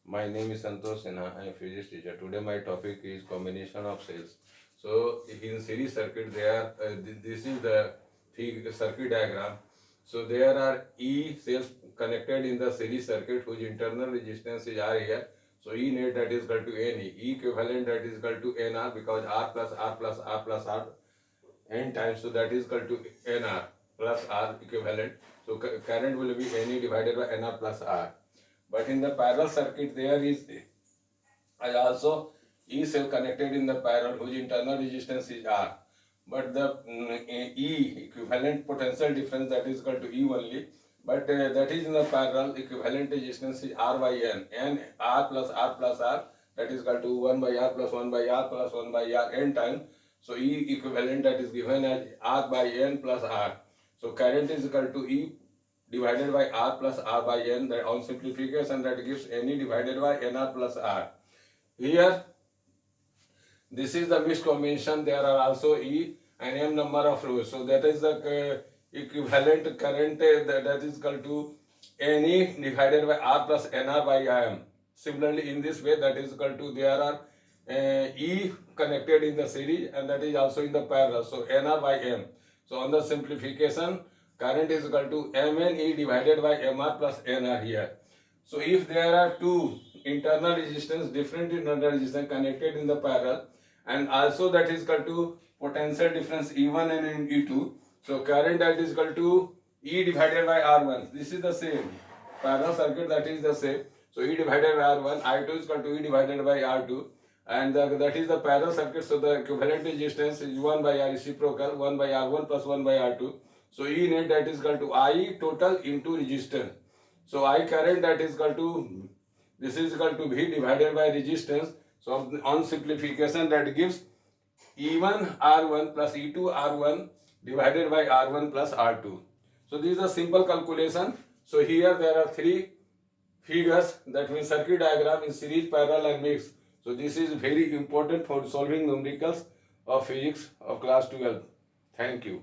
My name is Santosh Sinha. I am physics teacher. Today my topic is combination of cells. So in series circuit, this is the circuit diagram. So there are E cells connected in the series circuit whose internal resistance is R here. So E net that is equal to NE. E equivalent that is equal to NR because R plus R plus R plus R n times. So that is equal to NR plus R equivalent. So current will be NE divided by NR plus R. But in the parallel circuit, there is also E cell connected in the parallel whose internal resistance is R. But the E equivalent potential difference that is equal to E only. But that is in the parallel equivalent resistance is R by N. N R plus R plus R that is equal to 1 by R plus 1 by R plus 1 by R n times. So E equivalent that is given as R by N plus R. So current is equal to E divided by R plus R by N, that on simplification that gives NE divided by NR plus R. Here this is the mixed combination. There are also E and M number of rows. So that is the equivalent current that is equal to NE divided by R plus NR by M. Similarly, in this way, that is equal to there are E connected in the series and that is also in the parallel. So NR by M. So on the simplification, current is equal to MNE divided by MR plus NR here. So if there are two internal resistance, different internal resistance connected in the parallel, and also that is equal to potential difference E1 and E2. So current that is equal to E divided by R1. This is the same parallel circuit, that is the same. So E divided by R1, I2 is equal to E divided by R2, and that is the parallel circuit. So the equivalent resistance is 1 by R reciprocal, 1 by R1 plus 1 by R2. So E net that is equal to I total into resistance. So I current that is equal to, this is equal to V divided by resistance. So on simplification that gives E1 R1 plus E2 R1 divided by R1 plus R2. So this is a simple calculation. So here there are three figures, that means circuit diagram in series, parallel and mixed. So this is very important for solving numericals of physics of class 12. Thank you.